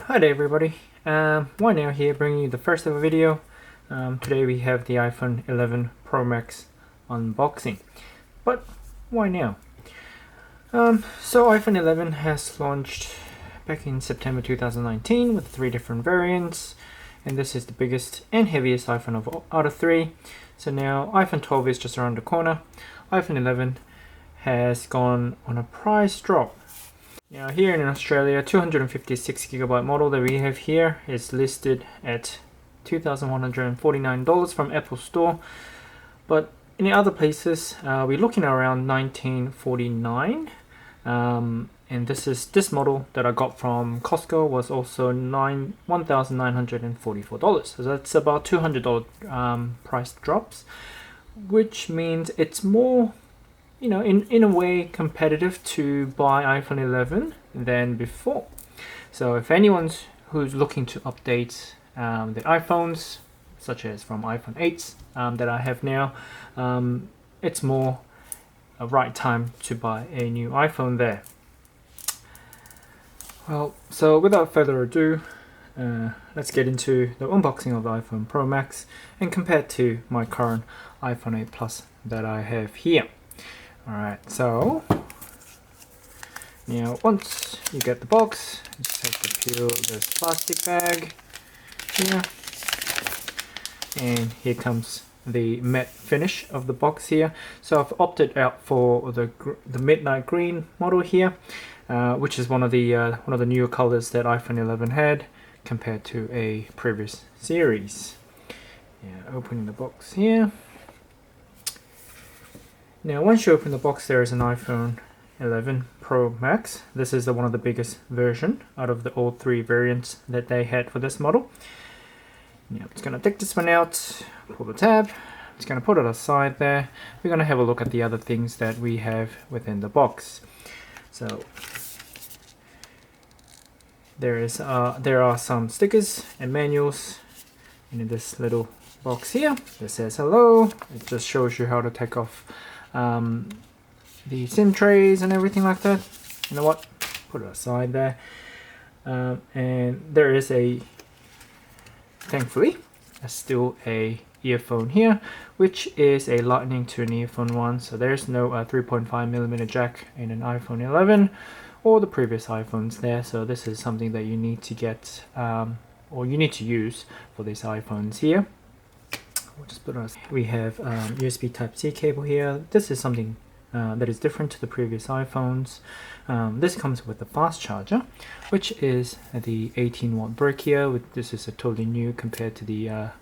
Hi there everybody, Now here bringing you the first ever video. Today we have the iPhone 11 Pro Max unboxing. But why now? So iPhone 11 has launched back in September 2019 with 3 different variants, and this is the biggest and heaviest iPhone out of 3. So now iPhone 12 is just around the corner. iPhone 11 has gone on a price drop. Now here in Australia, 256GB model that we have here is listed at $2,149 from Apple Store, but in the other places we're looking around $1,949, and this model that I got from Costco was also $1,944, so that's about $200 price drops, which means it's more, you know, in a way competitive to buy iPhone 11 than before. So if anyone's who's looking to update the iPhones, such as from iPhone 8s that I have now, it's more a right time to buy a new iPhone there. Well, so without further ado, let's get into the unboxing of the iPhone Pro Max and compare it to my current iPhone 8 Plus that I have here. Alright, so now once you get the box, you just have to peel this plastic bag here, and here comes the matte finish of the box here. So I've opted out for the midnight green model here, which is one of the newer colors that iPhone 11 had compared to a previous series. Yeah, opening the box here. Now once you open the box, there is an iPhone 11 Pro Max. This is one of the biggest version out of the all 3 variants that they had for this model. Now I'm just going to take this one out, pull the tab, I'm just going to put it aside there. We're going to have a look at the other things that we have within the box. So there are some stickers and manuals in this little box here. It says hello. It just shows you how to take off the SIM trays and everything like that. You know what? Put it aside there. And there is thankfully, still a earphone here, which is a lightning to an earphone one. So there's no 3.5mm jack in an iPhone 11 or the previous iPhones there. So this is something that you need to get or you need to use for these iPhones here. We'll just put it on. We have USB Type-C cable here. This is something that is different to the previous iPhones. This comes with a fast charger, which is the 18-watt brick here. This is a totally new compared to the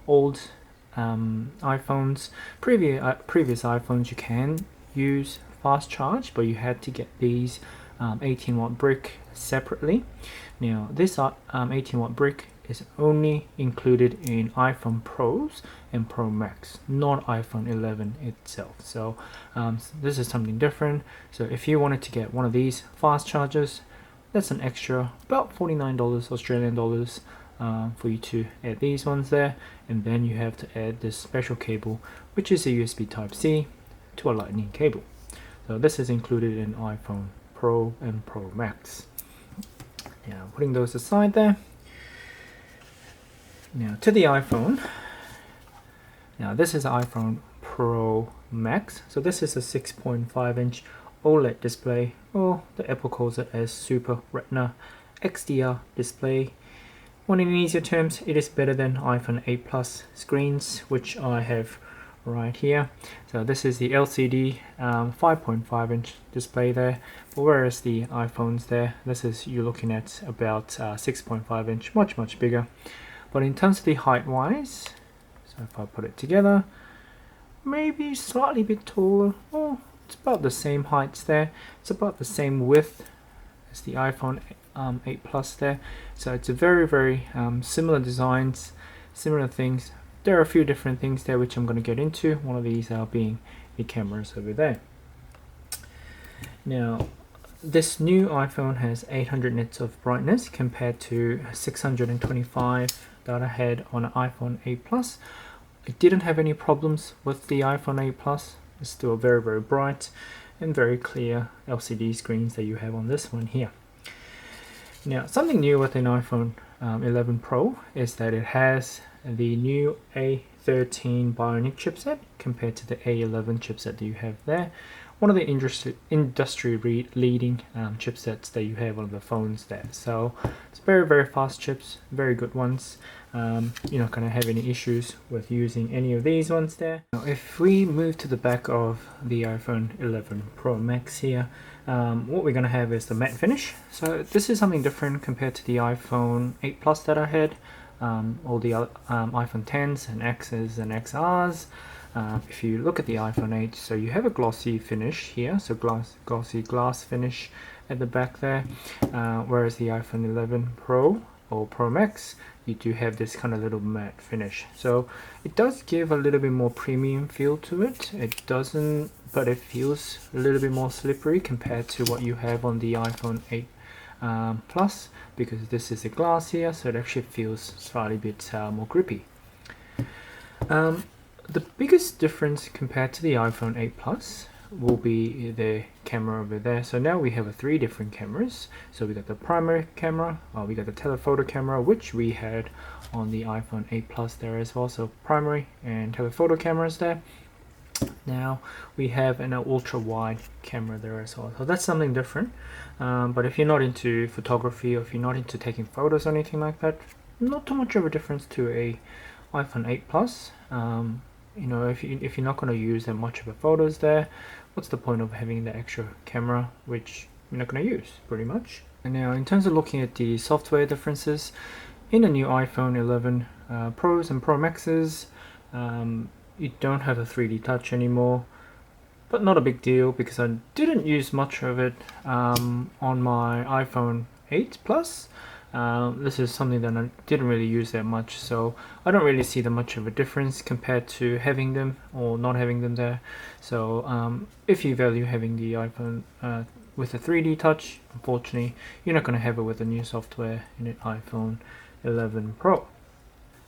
old iPhones. Previous iPhones you can use fast charge, but you had to get these 18-watt brick separately. Now this 18-watt brick is only included in iPhone Pros and Pro Max, not iPhone 11 itself. So this is something different. So if you wanted to get one of these fast chargers, that's an extra about $49 Australian dollars for you to add these ones there, and then you have to add this special cable, which is a USB Type-C to a lightning cable. So this is included in iPhone Pro and Pro Max. Now putting those aside there. Now to the iPhone. Now this is iPhone Pro Max. So this is a 6.5-inch OLED display, or the Apple calls it as Super Retina XDR display. Or in easier terms, it is better than iPhone 8 Plus screens, which I have right here. So this is the LCD 5.5-inch display there, but whereas the iPhones there, this is you're looking at about 6.5-inch, much bigger. But in terms of the height wise, so if I put it together, maybe slightly bit taller. Oh, it's about the same heights there. It's about the same width as the iPhone 8 Plus there. So it's a very similar designs, similar things. There are a few different things there which I'm going to get into. One of these being the cameras over there. Now this new iPhone has 800 nits of brightness compared to 625 that I had on an iPhone 8 Plus. I didn't have any problems with the iPhone 8 Plus. It's still very bright and very clear LCD screens that you have on this one here. Now, something new with an iPhone 11 Pro is that it has the new A13 Bionic chipset compared to the A11 chipset that you have there. One of the industry leading chipsets that you have on the phones there. So it's very fast chips, very good ones. You're not going to have any issues with using any of these ones there. Now, if we move to the back of the iPhone 11 Pro Max here, what we're going to have is the matte finish. So this is something different compared to the iPhone 8 Plus that I had, all the iPhone 10s and Xs and XRs. If you look at the iPhone 8, so you have a glossy finish here, so glossy glass finish at the back there, whereas the iPhone 11 Pro or Pro Max, you do have this kind of little matte finish. So it does give a little bit more premium feel to it. It doesn't, but it feels a little bit more slippery compared to what you have on the iPhone 8 Plus, because this is a glass here, so it actually feels slightly bit more grippy. The biggest difference compared to the iPhone 8 Plus will be the camera over there. So now we have three different cameras. So we got the primary camera, we got the telephoto camera, which we had on the iPhone 8 Plus there as well. So primary and telephoto cameras there. Now we have an ultra wide camera there as well. So that's something different. But if you're not into photography, or if you're not into taking photos or anything like that, not too much of a difference to a iPhone 8 Plus. You know, if you're not going to use that much of the photos there, what's the point of having the extra camera, which you're not going to use, pretty much. And now, in terms of looking at the software differences, in the new iPhone 11 Pros and Pro Maxes, you don't have a 3D touch anymore, but not a big deal because I didn't use much of it on my iPhone 8 Plus. This is something that I didn't really use that much, so I don't really see that much of a difference compared to having them or not having them there. So if you value having the iPhone with a 3D touch, unfortunately you're not going to have it with the new software in the iPhone 11 Pro.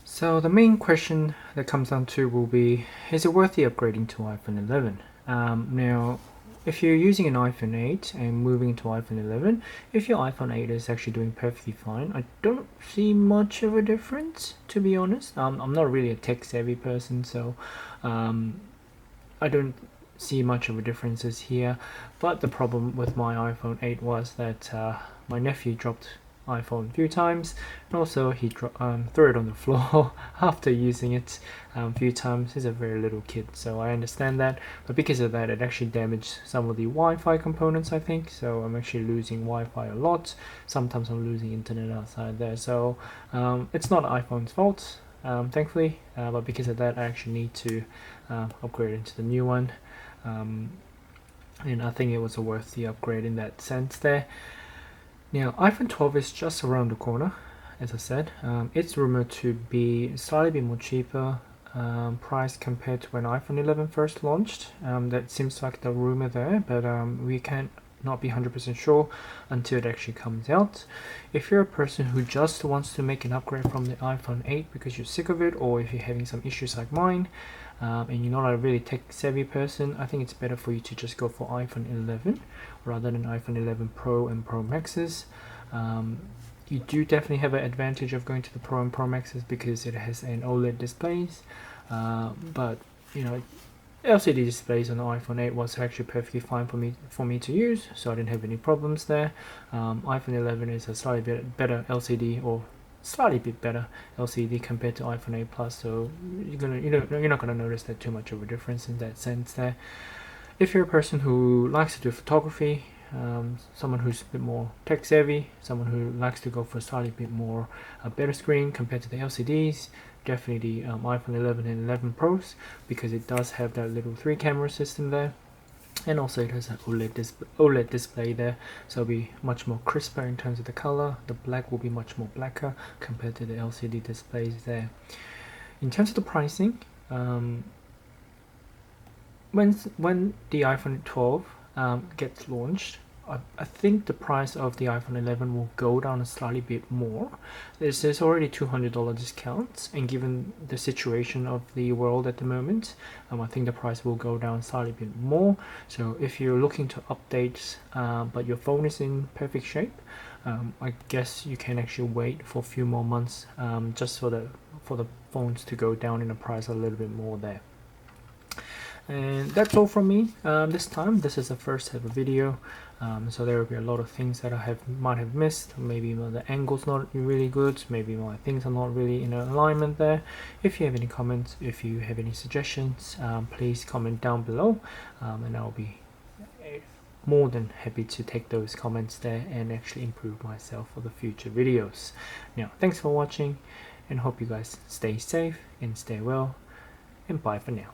So the main question that comes down to will be, is it worth the upgrading to iPhone 11? Now, if you're using an iPhone 8 and moving to iPhone 11, if your iPhone 8 is actually doing perfectly fine, I don't see much of a difference, to be honest. I'm not really a tech-savvy person, so I don't see much of a differences here. But the problem with my iPhone 8 was that my nephew dropped iPhone a few times, and also he threw it on the floor after using it a few times. He's a very little kid, so I understand that, but because of that it actually damaged some of the Wi-Fi components, I think. So I'm actually losing Wi-Fi a lot. Sometimes I'm losing internet outside there, so it's not iPhone's fault, thankfully, but because of that I actually need to upgrade into the new one, and I think it was worth the upgrade in that sense there. Now, iPhone 12 is just around the corner, as I said. It's rumored to be slightly bit more cheaper price compared to when iPhone 11 first launched. That seems like the rumor there, but we can't not be 100% sure until it actually comes out. If you're a person who just wants to make an upgrade from the iPhone 8 because you're sick of it, or if you're having some issues like mine, and you're not a really tech-savvy person, I think it's better for you to just go for iPhone 11 rather than iPhone 11 Pro and Pro Maxes. You do definitely have an advantage of going to the Pro and Pro Maxes because it has an OLED displays, but you know, LCD displays on the iPhone 8 was actually perfectly fine for me to use, so I didn't have any problems there. iPhone 11 is a slightly bit better LCD, or slightly bit better LCD compared to iPhone 8 Plus, so you're not gonna notice that too much of a difference in that sense there. If you're a person who likes to do photography, someone who's a bit more tech savvy, someone who likes to go for a slightly bit more a better screen compared to the LCDs, definitely the iPhone 11 and 11 Pros, because it does have that little 3 camera system there, and also it has an OLED display there, so it'll be much more crisper in terms of the color. The black will be much more blacker compared to the LCD displays there. In terms of the pricing, when the iPhone 12 gets launched, I think the price of the iPhone 11 will go down a slightly bit more. There's already $200 discounts, and given the situation of the world at the moment, I think the price will go down slightly bit more. So if you're looking to update but your phone is in perfect shape, I guess you can actually wait for a few more months, just for the phones to go down in the price a little bit more there. And that's all from me this time. This is the first ever video, so there will be a lot of things that I might have missed. Maybe the angle's not really good, maybe my things are not really in alignment there. If you have any comments, if you have any suggestions, please comment down below, and I'll be more than happy to take those comments there and actually improve myself for the future videos. Now, thanks for watching, and hope you guys stay safe and stay well, and bye for now.